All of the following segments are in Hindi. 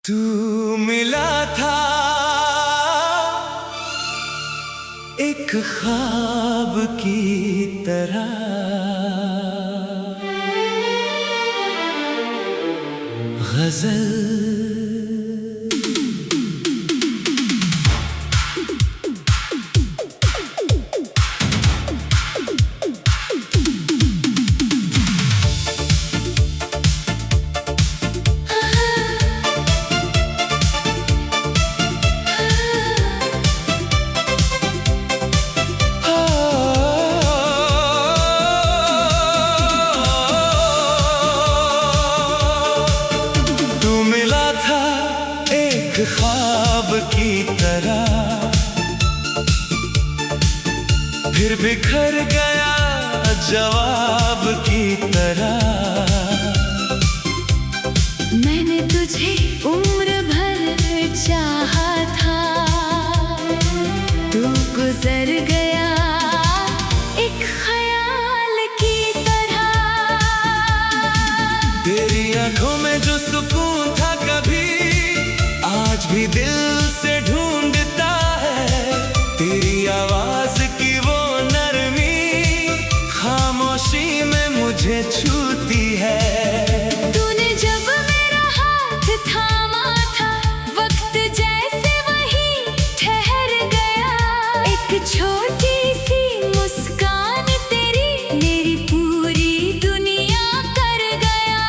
तू मिला था एक ख्वाब की तरह, गजल ख्वाब की तरह, फिर बिखर गया जवाब की तरह। मैंने तुझे उम्र भर चाहा था, तू गुजर गया एक ख्याल की तरह। तेरी आंखों में जो सुकून था कभी, आज भी दिल से ढूंढता है। तेरी आवाज की वो नरमी, खामोशी में मुझे छूती है। तूने जब मेरा हाथ थामा था, वक्त जैसे वहीं ठहर गया। एक छोटी सी मुस्कान तेरी, मेरी पूरी दुनिया कर गया।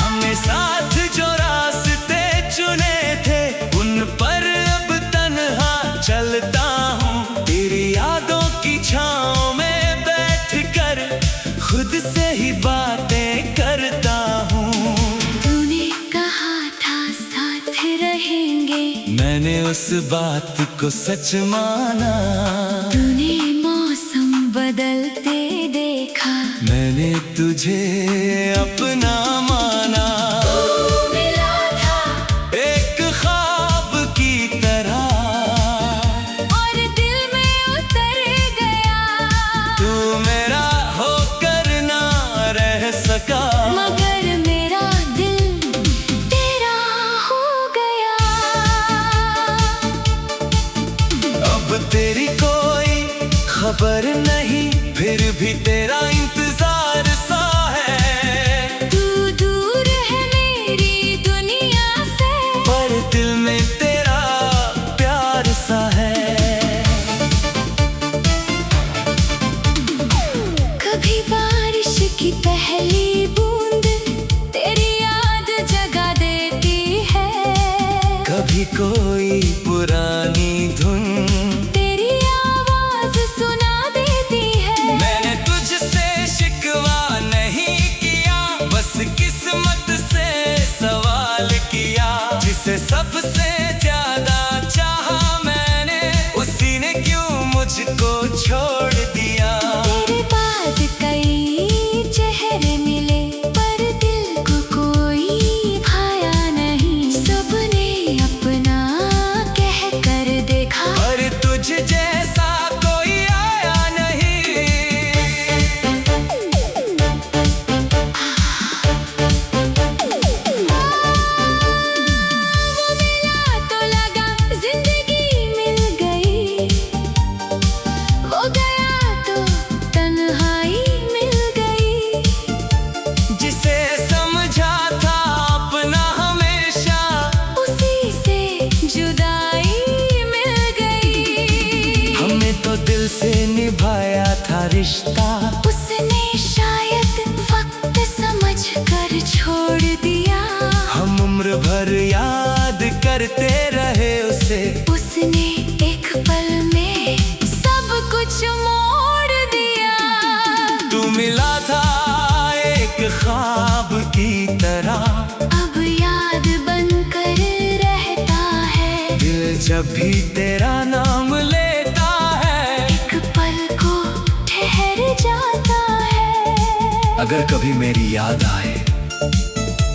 हमने साथ जो रास्ते चुने थे, उन पर अब तन्हा चलता हूँ। तेरी यादों की छाँव में बैठ कर खुद से ही बातें करता हूँ। तूने कहा था साथ रहेंगे, मैंने उस बात को सच माना। तूने मौसम बदलते देखा, मैंने तुझे अपना माना। मिला था एक ख्वाब की तरह, और दिल में उतर गया। तू मेरा होकर ना रह सका, मगर मेरा दिल तेरा हो गया। अब तेरी कोई खबर नहीं, फिर भी तेरा इंतजार सा है। तू दूर है मेरी दुनिया से, पर दिल में तेरा प्यार सा है। कभी बारिश की पहली बूंद तेरी याद जगा देती है। कभी कोई पुरानी धुन तेरी आवाज सुना देती है। मैंने तुझसे शिकवा नहीं किया, बस किस्मत से सवाल किया। जिसे सबसे ज्यादा चाहा मैंने, उसी ने क्यों मुझको छोड़ दिया। तेरे बाद कई चेहरे मिले, पर दिल को कोई भाया नहीं। सबने अपना कह कर देखा, और तुझ जैसा कोई आया नहीं। वो मिला तो लगा जिंदगी मिल गई, वो गया तो तन्हाई मिल गई। जिसे समझा था अपना हमेशा, उसी से जुदाई मिल गई। हमने तो दिल से निभाया था रिश्ता, उसने शायद वक्त समझ कर छोड़ दिया। हम उम्र भर याद करते रहे उसे। उसने एक पल में सब कुछ मोड़ दिया। तू मिला था एक ख्वाब की तरह, अब याद बनकर रहता है। दिल जब भी तेरा नाम लेता है, एक पल को ठहर जाता है। अगर कभी मेरी याद आए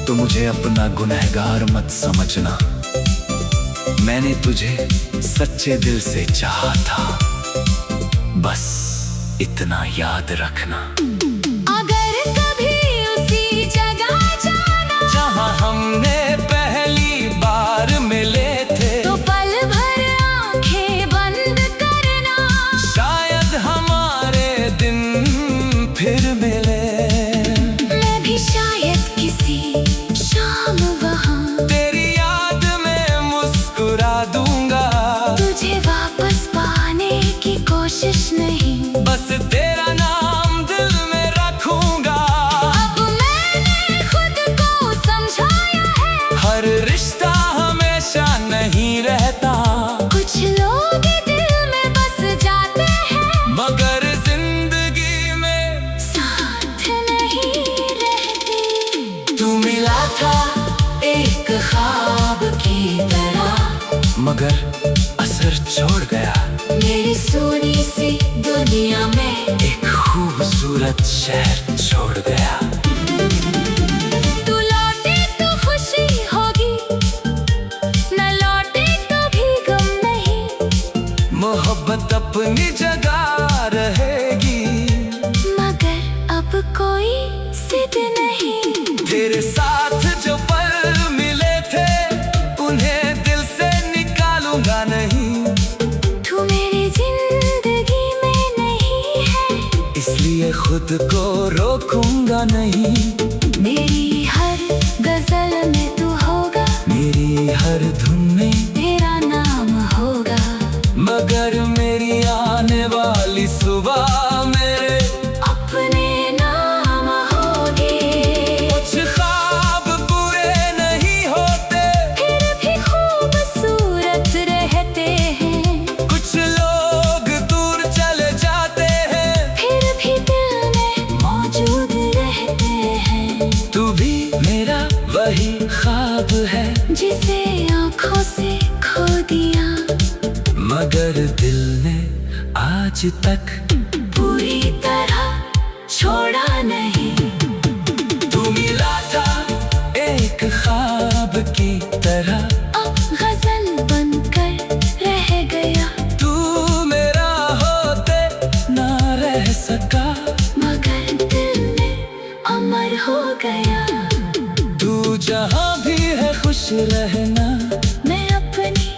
तो मुझे अपना गुनहगार मत समझना। मैंने तुझे सच्चे दिल से चाहा था, बस इतना याद रखना। अगर कभी उसी जगह जाना, जहाँ हमने पहली बार पर रिश्ता हमेशा नहीं रहता। कुछ लोग दिल में बस जाते हैं, मगर जिंदगी में साथ नहीं रहते। तू मिला था एक ख्वाब की तरह, मगर असर छोड़ गया। मेरी सोनी सी दुनिया में एक खूबसूरत शहर छोड़ गया। तू लौटे तो खुशी होगी, न लौटे तो भी गम नहीं। मोहब्बत अपनी जगह रहेगी, मगर अब कोई जिद नहीं। तेरे साथ जो पल मिले थे उन्हें दिल से निकालूंगा नहीं। तू मेरी जिंदगी में नहीं है, इसलिए खुद को रोकूंगा नहीं। मेरी हर गजल में तू होगा, मेरी हर धुन में तेरा नाम होगा। मगर मेरी आने वाली सुबह मेरे अपने नाम होगी। कुछ ख्वाब पूरे नहीं होते, फिर भी खूबसूरत रहते हैं। कुछ लोग दूर चले जाते हैं, फिर भी दिल में मौजूद रहते हैं। तू भी मेरा वही ख्वाब है, जिसे आँखों से खो दिया, मगर दिल ने आज तक पूरी तरह छोड़ा नहीं। तू मिला था एक ख्वाब की तरह, अब गजल बनकर रह गया, तू मेरा होते ना रह सका। मगर दिल में अमर हो गया। तू जहाँ भी है खुश रहना, मैं अपनी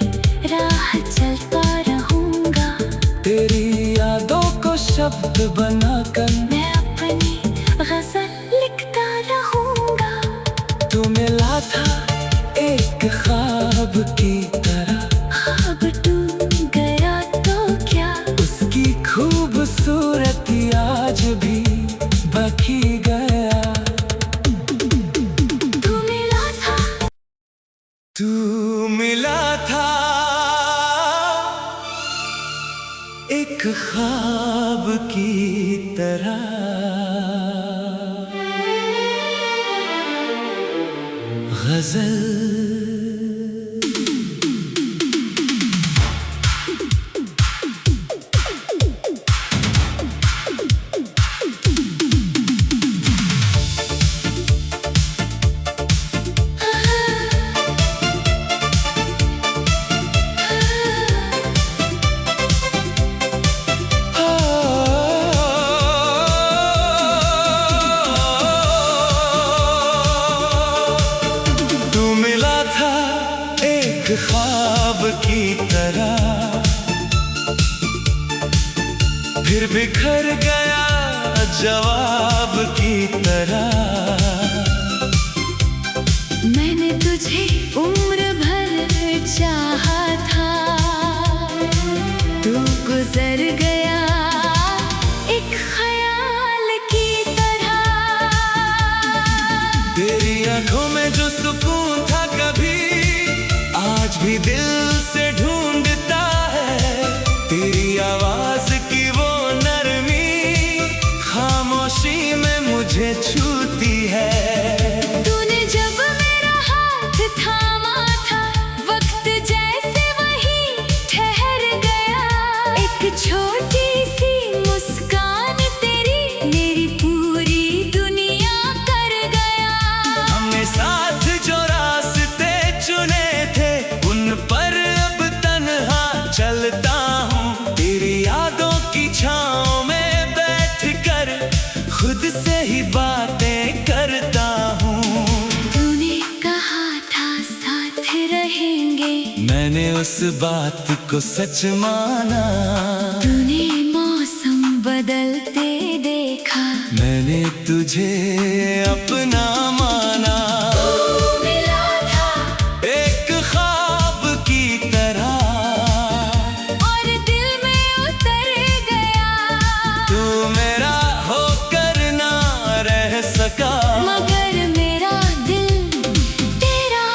राह चलता रहूंगा। तेरी यादों को शब्द बनाकर मैं अपनी गजल लिखता रहूंगा। तू मिला था एक ख्वाब की तरह, अब टूट गया तो क्या, उसकी खूबसूरती आज भी बाकी गया। तू मिला था, तू मिला था एक ख्वाब की तरह, गजल। ख्वाब की तरह फिर बिखर गया जवाब की तरह। मैंने तुझे उम्र भर चाहा था, तू गुजर गया एक ख्याल की तरह। तेरी आंखों में जो सुकून था कभी आज भी दिल से ढूंढता है। तेरी आवाज की वो नरमी खामोशी में मुझे छूती है। तूने जब मेरा हाथ थामा था, वक्त जैसे वहीं ठहर गया। एक छोटी सी मुस्कान तेरी मेरी पूरी दुनिया कर गया। हमने साथ जो रास्ते चुने थे उन पर अब तन्हा चलता हूँ। तेरी यादों की छाँव में बैठ कर खुद से ही बातें करता हूँ। तूने कहा था साथ रहेंगे, मैंने उस बात को सच माना। तूने मौसम बदलते देखा, मैंने तुझे अपना माना। तू मिला था एक ख्वाब की तरह और दिल में उतर गया। तू मेरा होकर ना रह सका, मगर मेरा दिल तेरा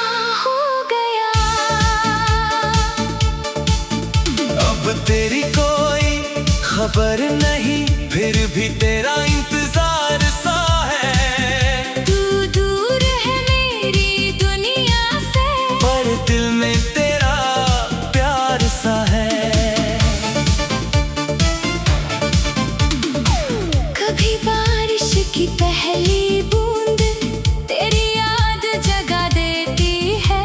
खबर नहीं फिर भी तेरा इंतजार सा है। तू दूर है मेरी दुनिया से, पर दिल में तेरा प्यार सा है। कभी बारिश की पहली बूंद तेरी याद जगा देती है।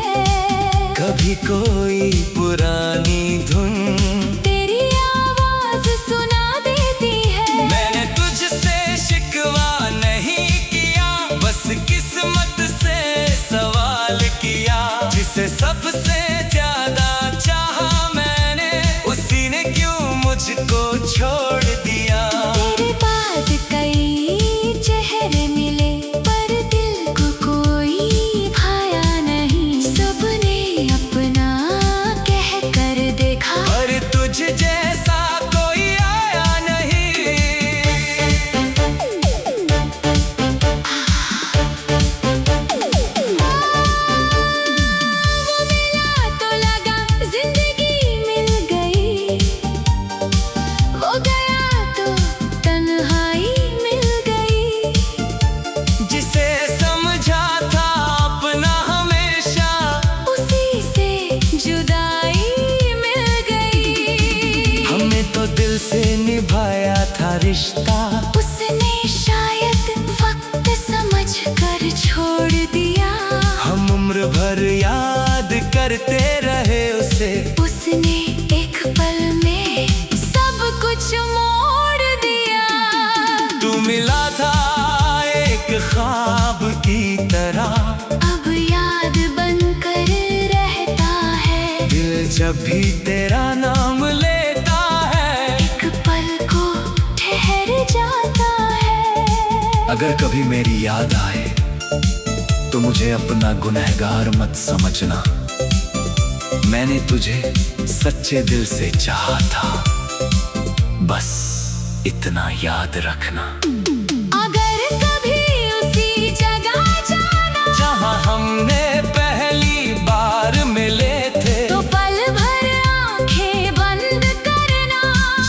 कभी कोई पुरानी धुन तेरी आवाज सुना देती है। मैंने तुझसे शिकवा नहीं किया, बस किस्मत से सवाल किया। जिसे सबसे ज्यादा चाहा मैंने, उसी ने क्यों मुझको छोड़ दिया। तेरे बाद कई चेहरे मिले, पर दिल को कोई भाया नहीं। सबने अपना कह कर देखा, पर तुझ जैसा कोई आया नहीं। वो मिला तो लगा जिंदगी मिल गई, वो गया तो तन्हाई मिल गई। जिसे समझा था अपना हमेशा, उसी से जुदाई मिल गई। हमने तो दिल से निभाया था रिश्ता, उसने शायद वक्त समझ कर छोड़ दिया। हम उम्र भर याद करते रहे उसे। उसने एक पल में सब कुछ मोड़ दिया। तू मिला था एक ख्वाब की तरह, अब याद बनकर रहता है। दिल जब भी तेरा नाम लेता है। एक पल को ठहर जाता है। अगर कभी मेरी याद आए तो मुझे अपना गुनहगार मत समझना। मैंने तुझे सच्चे दिल से चाहा था, बस इतना याद रखना। अगर कभी उसी जगह जाना, जहाँ हमने पहली बार मिले थे, तो पल भर आंखें बंद करना।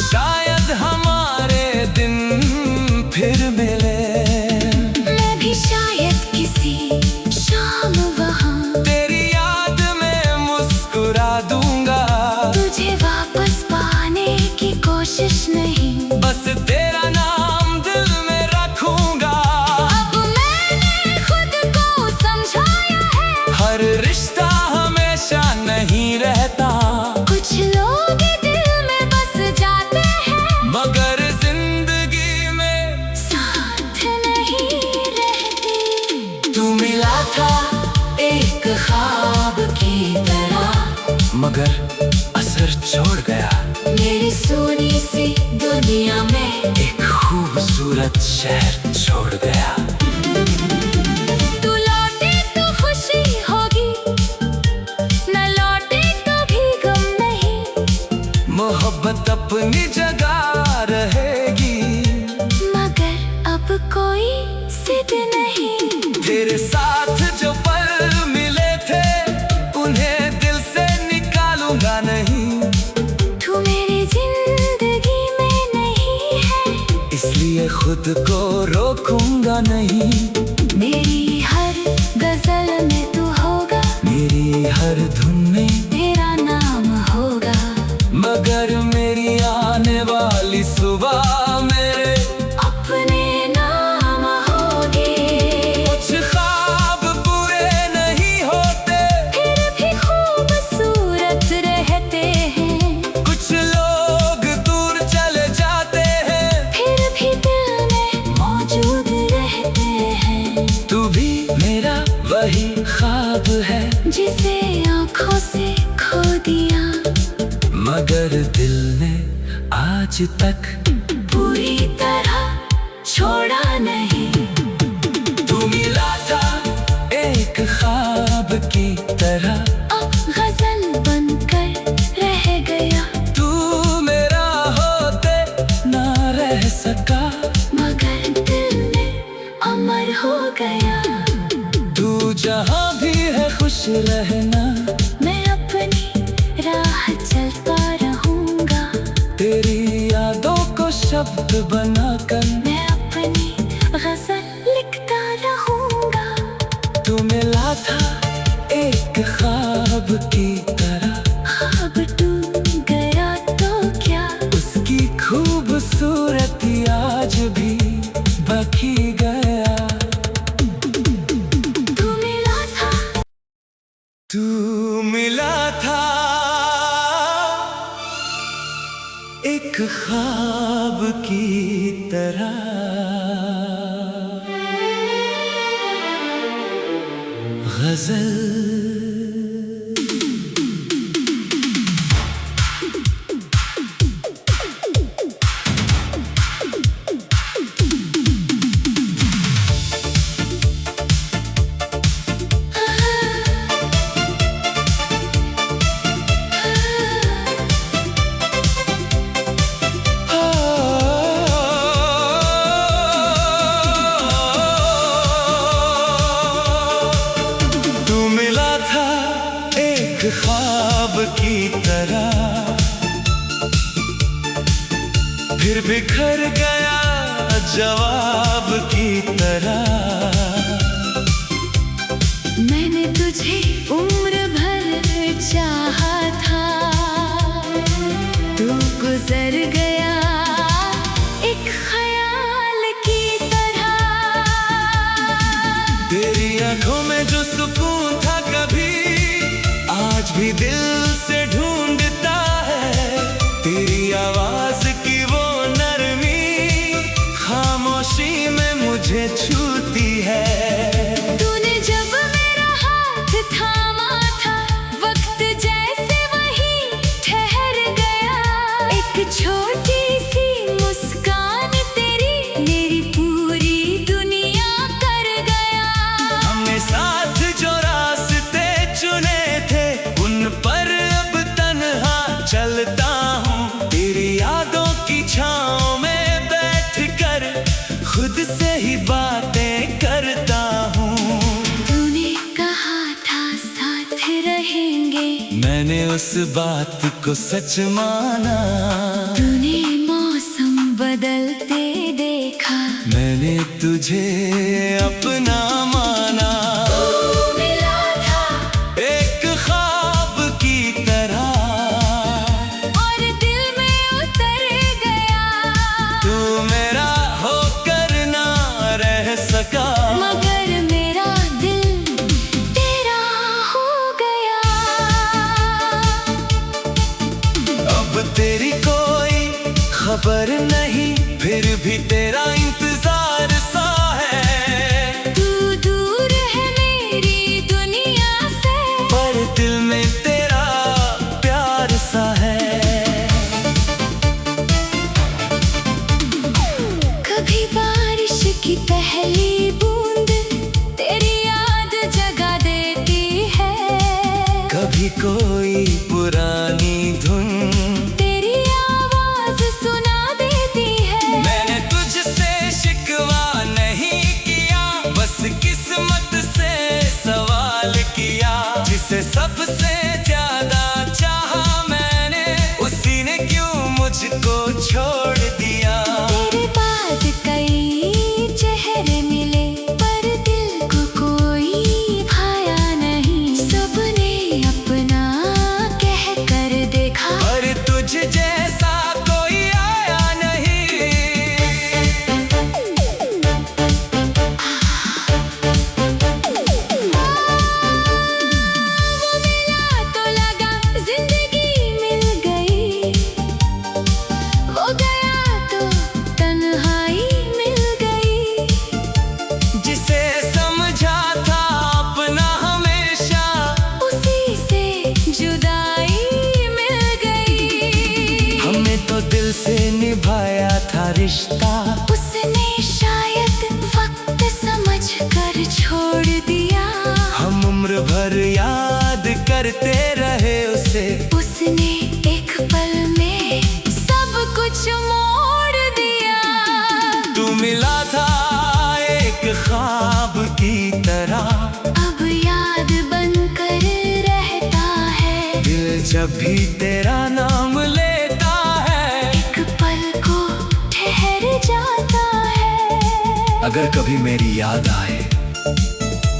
शायद हमारे दिन फिर मिले। मैं भी शायद किसी शाम वहाँ तेरी याद में मुस्कुरा दूंगा। तुझे वापस पाने की कोशिश नहीं, बस तेरा नाम दिल में रखूंगा। अब मैंने खुद को समझाया है। हर रिश्ता हमेशा नहीं रहता, कुछ लोग दिल में बस जाते हैं, मगर जिंदगी में साथ नहीं रहते। तू मिला था एक ख्वाब की तरह, मगर असर छोड़ गया। मेरी सोनी सी दुनिया में एक खूबसूरत शहर छोड़ गया। तू लौटे तो खुशी होगी, न लौटे तो भी गम नहीं। मोहब्बत अपनी जगह रहेगी, मगर अब कोई जिद नहीं। तेरे साथ जो पल मिले थे, उन्हें दिल से निकालूंगा नहीं। तू मेरी जिंदगी में नहीं है, इसलिए खुद को रोकूंगा नहीं। मेरी हर गजल में तू होगा, मेरी हर धुन में तेरा नाम होगा। मगर मेरी आने वाली सुबह मेरे अपने नाम होगे। कुछ ख्वाब पूरे नहीं होते, फिर भी खूबसूरत रहते हैं। कुछ लोग दूर चले जाते हैं, फिर भी दिल में मौजूद रहते हैं। तू भी मेरा वही ख्वाब है, जिसे आँखों से खो दिया, मगर दिल ने आज तक पूरी तरह छोड़ा नहीं। तू मिला था एक ख्वाब की तरह, अब गजल बनकर रह गया। तू मेरा होते ना रह सका, मगर दिल में अमर हो गया। तू जहाँ भी है खुश रहना, मैं अपनी राह चलता रहूंगा। तेरी यादों को शब्द बनाकर मैं अपनी गजल लिखता रहूंगा। तू मिला था एक ख्वाब की तरह, ख्वाब टूट गया तो क्या, उसकी खूबसूरती आज भी बाकी गया। तू मिला था, तू मिला था एक ख्वाब की तरह, गजल। ख्वाब की तरह फिर बिखर गया जवाब की तरह। मैंने तुझे उम्र भर चाहा था, तू गुजर गया एक ख्याल की तरह। तेरी आंखों में जो सुकून था कभी, आज भी दिल से ढूंढता है। तेरी आवाज की वो नरमी खामोशी में मुझे छूती है। तूने जब मेरा हाथ थामा था, वक्त जैसे वहीं ठहर गया। एक छोटी सी मुस्कान तेरी मेरी पूरी दुनिया कर गया। हमने साथ जो रास्ते चुने थे, उन पर अब तन्हा चलता हूँ। तेरी यादों की छाँव में बैठकर खुद से ही बातें करता हूँ। तूने कहा था साथ रहेंगे, मैंने उस बात को सच माना। तूने मौसम बदलते देखा, मैंने तुझे अपना माना। मिला था एक ख्वाब की तरह, और दिल में उतर गया। तू मेरा होकर ना रह सका, मगर मेरा दिल तेरा हो गया। अब तेरी कोई खबर नहीं, फिर भी तेरा इंतजार सा है। तू दूर है मेरी दुनिया से, पर दिल में तेरा प्यार सा है। कभी बारिश की पहली बूंद तेरी याद जगा देती है। कभी कोई पुरानी धुन तेरी आवाज सुना देती है। मैंने तुझसे शिकवा नहीं किया, बस किस्मत से सवाल किया। जिसे सबसे ज्यादा चाहा मैंने, उसी ने क्यों मुझको छोड़ दिया। तेरे बाद कई चेहरे मिले, पर दिल को कोई भाया नहीं। सबने अपना कह कर देखा, पर तुझ जैसा कोई आया नहीं। वो मिला तो लगा जिंदगी मिल गई, वो गया तो तन्हाई मिल गई। जिसे समझा था अपना हमेशा, उसी से जुदाई मिल गई। हमने तो दिल से निभाया था रिश्ता, उसने शायद वक्त समझ कर छोड़ दिया। हम उम्र भर याद करते रहे उसे। उसने एक पल में सब कुछ मोड़ दिया। तू मिला था एक ख्वाब की तरह, अब याद बनकर रहता है। दिल जब भी तेरा नाम लेता है। एक पल को अगर कभी मेरी याद आए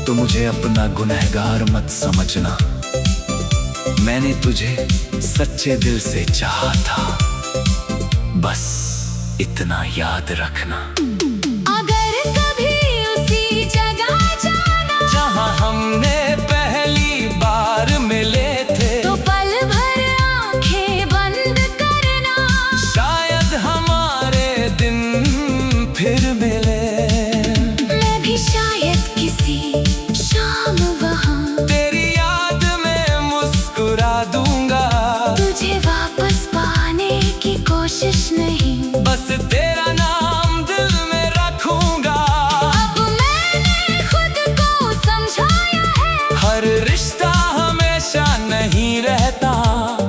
तो मुझे अपना गुनहगार मत समझना। मैंने तुझे सच्चे दिल से चाहा था, बस इतना याद रखना। अगर कभी उसी जगह जाना जहाँ हमने पहली बार मिले थे, तो पल भर आंखें बंद करना। शायद हमारे दिन फिर मिले। मैं भी शायद किसी शाम वहाँ तेरी याद में मुस्कुरा दूंगा। तुझे वापस पाने की कोशिश नहीं, बस तेरा नाम दिल में रखूंगा। अब मैंने खुद को समझाया है, हर रिश्ता हमेशा नहीं रहता,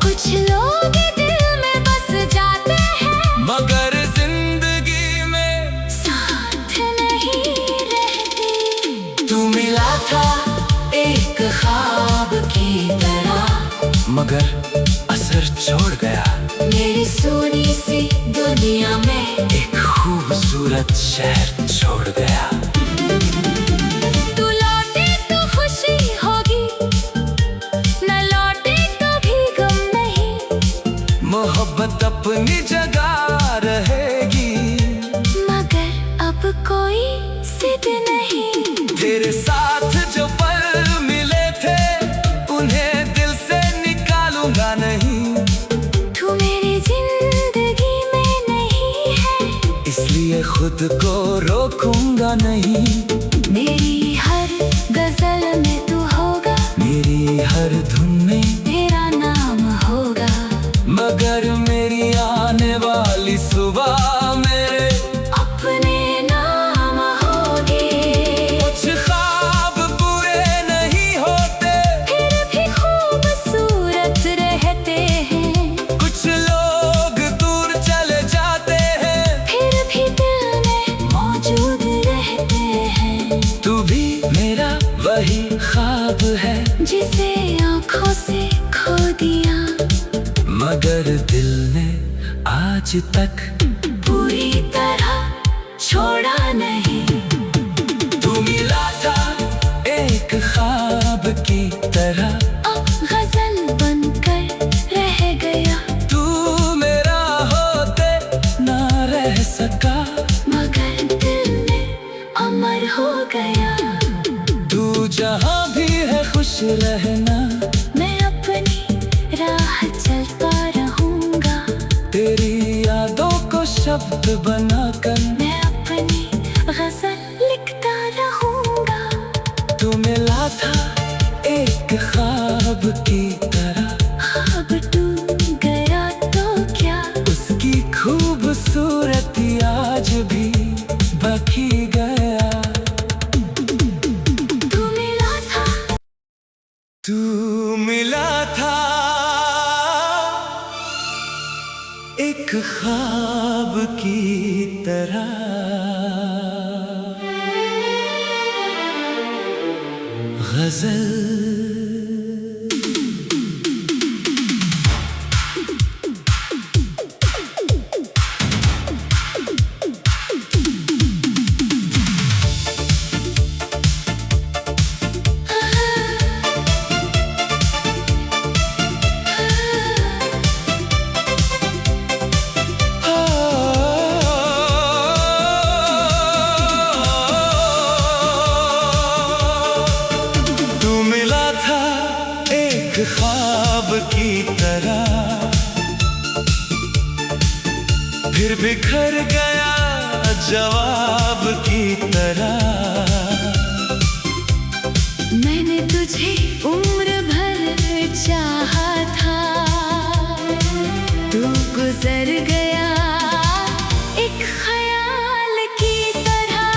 कुछ लोग दिल में बस जाते हैं, मगर जिंदगी में साथ नहीं रहते। तू मिला था एक ख्वाब की तरह, मगर असर छोड़ गया। मेरी सोनी सी दुनिया में एक खूबसूरत शहर छोड़ गया। तू लौटे तो खुशी होगी, न लौटे तो भी गम नहीं। मोहब्बत अपनी जगह रहेगी, मगर अब कोई जिद नहीं। तेरे साथ जो पल मिले थे उन्हें दिल से निकालूंगा नहीं। तू मेरी जिंदगी में नहीं है, इसलिए खुद को रोकूंगा नहीं। मेरी हर गजल में तू होगा, मेरी हर धुन में तेरा नाम होगा। मगर मेरी आने वाली सुबह मेरे अपने नाम होगे। कुछ ख्वाब पूरे नहीं होते, फिर भी खूबसूरत रहते हैं, कुछ लोग दूर चले जाते हैं, फिर भी दिल में मौजूद रहते हैं। तू भी मेरा वही ख्वाब है जिसे आँखों से खो दिया, मगर दिल ने आज तक पूरी तरह छोड़ा नहीं। तू मिला था एक ख्वाब की तरह, अब गजल बनकर रह गया, तू मेरा होते ना रह सका, मगर दिल में अमर हो गया। तू जहाँ भी है खुश रहना, मैं अपनी राह चलता रहूंगा, तेरी यादों को शब्द बनाकर मैं अपनी गजल लिखता रहूंगा। तू मिला था एक ख्वाब की तरह, अब टूट गया तो क्या, उसकी खूबसूरती आज भी बाकी गया। तू मिला था, तू मिला था एक ख्वाब की तरह, गजल। ख्वाब की तरह फिर बिखर गया जवाब की तरह। मैंने तुझे उम्र भर चाहा था, तू गुजर गया एक ख्याल की तरह।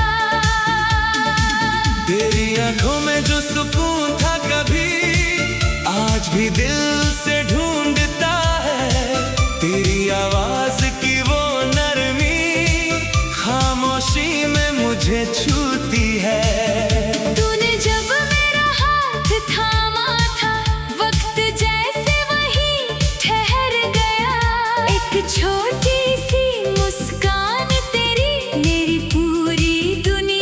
तेरी आंखों में जो सुकून था कभी आज भी दिल से ढूंढता है, तेरी आवाज की वो नरमी खामोशी में मुझे छूती है। तूने जब मेरा हाथ थामा था, वक्त जैसे वहीं ठहर गया। एक छोटी सी मुस्कान तेरी मेरी पूरी दुनिया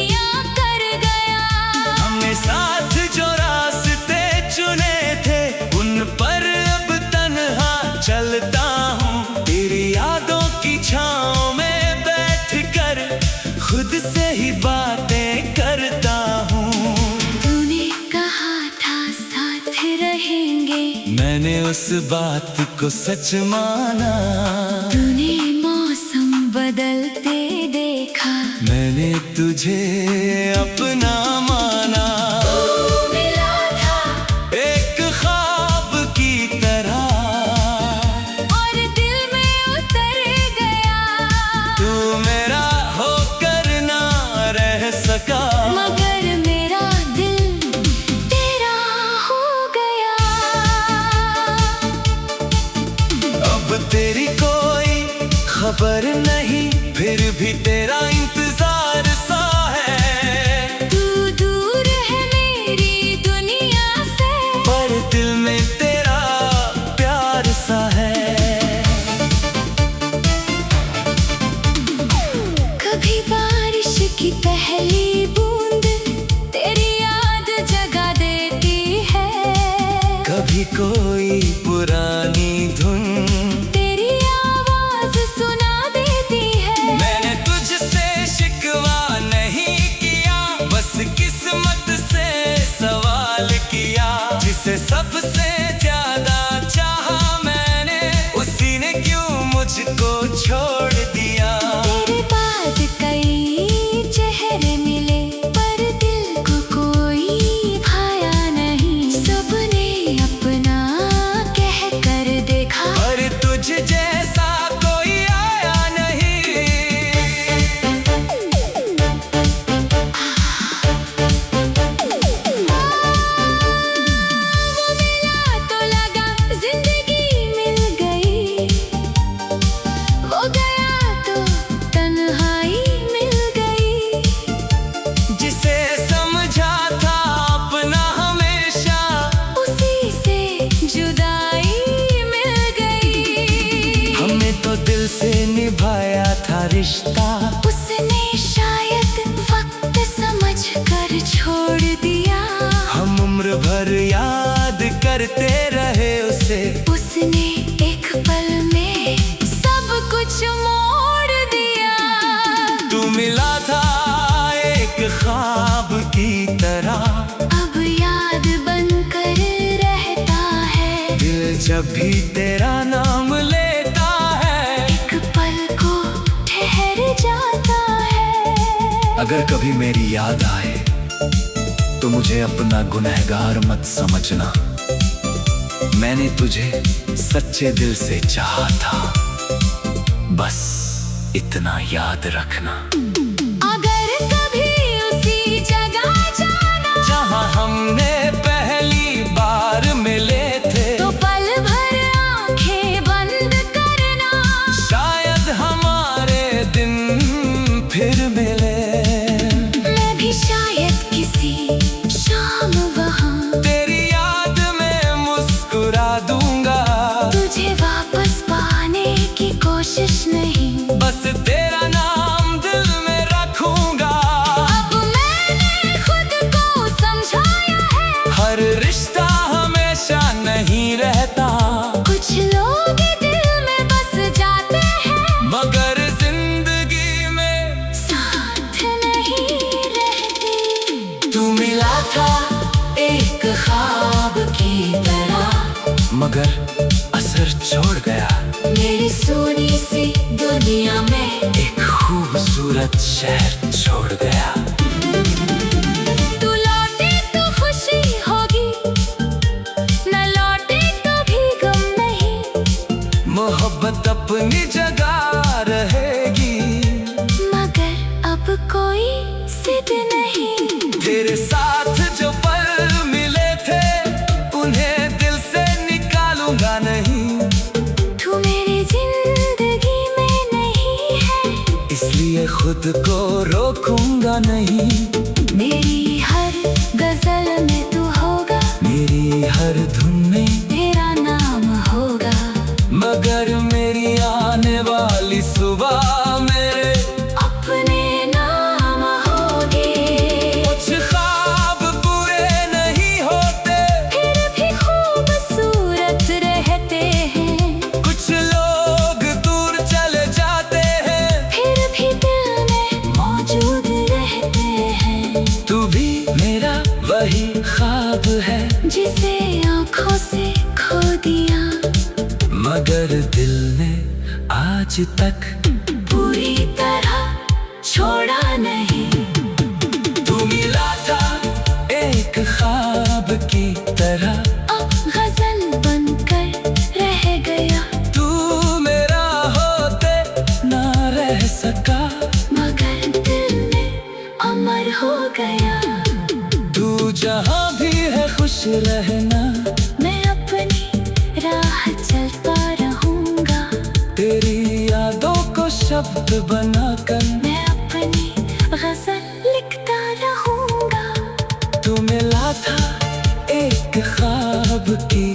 चलता हूँ। तेरी यादों की छाँव में बैठ कर खुद से ही बातें करता हूँ। तूने कहा था साथ रहेंगे, मैंने उस बात को सच माना। तूने मौसम बदलते देखा, मैंने तुझे अपना माना। तू मिला था एक ख्वाब की तरह, और दिल में उतर गया। तू मेरा होकर ना रह सका, मगर मेरा दिल तेरा हो गया। अब तेरी कोई खबर नहीं, फिर भी तेरा इंतजार सा है। तू दूर है मेरी दुनिया से, पर दिल में तेरा प्यार सा है। कभी बारिश की पहली बूंद तेरी याद जगा देती है। कभी कोई पुरानी धुन तेरी आवाज सुना देती है। मैंने तुझसे शिकवा नहीं किया, बस किस्मत से सवाल किया। जिसे सबसे ज्यादा चाहा मैंने, उसी ने क्यों मुझको छोड़ दिया। तेरे बाद कई चेहरे मिले, पर दिल को कोई भाया नहीं। सबने अपना कह कर देखा, और तुझ जैसा कोई आया नहीं। वो मिला तो लगा जिंदगी मिल गई, वो गया तो तन्हाई मिल गई। जिसे समझा था अपना हमेशा, उसी से जुदाई मिल गई। हमने तो दिल से निभाया था रिश्ता। उसने शायद वक्त समझ कर छोड़ दिया। हम उम्र भर याद करते रहे उसे। उसने एक पल में सब कुछ मोड़ दिया। तू मिला था एक ख्वाब की तरह, अब याद बनकर रहता है। दिल जब भी तेरा नाम लेता है। एक पल को ठहर जाता है। अगर कभी मेरी याद आए तो मुझे अपना गुनहगार मत समझना। मैंने तुझे सच्चे दिल से चाहा था, बस इतना याद रखना। अगर कभी उसी जगह जाना, जहाँ हमने पहली बार मिले थे, तो पल भर आंखें बंद करना। शायद हमारे दिन फिर मिले। मैं भी शायद किसी शाम वहाँ तेरी याद में मुस्कुरा दूंगा। तुझे वापस पाने की कोशिश नहीं, बस तेरा नाम दिल में रखूंगा। अब मैंने खुद को समझाया है। हर रिश्ता हमेशा नहीं रहता, कुछ लोग दिल में बस जाते हैं, मगर जिंदगी में साथ नहीं रहते। तू मिला था एक ख्वाब की तरह, मगर असर छोड़ गया। मेरी सोनी सी दुनिया में एक खूबसूरत शहर छोड़ गया। तू लौटे तो खुशी होगी, न लौटे तो भी गम नहीं। मोहब्बत अपनी जगह रहेगी, मगर अब कोई जिद नहीं। तेरे साथ जो पल मिले थे, उन्हें दिल से निकालूंगा नहीं। तू मेरी जिंदगी में नहीं है, इसलिए खुद को रोकूंगा नहीं। मेरी हर गजल में तू होगा, मेरी हर धुन में तेरा नाम होगा। मगर मेरी आने वाली सुबह मेरे अपने नाम होगे। कुछ ख्वाब बुरे नहीं होते, फिर भी खूबसूरत रहते हैं। मगर दिल ने आज तक पूरी तरह छोड़ा नहीं। तू मिला था एक ख्वाब की तरह, अब गजल बनकर रह गया। तू मेरा होते ना रह सका, मगर दिल में अमर हो गया। तू जहाँ भी है खुश रहना, मैं अपनी राह चलता रहूंगा। तेरी यादों को शब्द बनाकर मैं अपनी गजल लिखता रहूंगा। तू मिला था एक ख्वाब की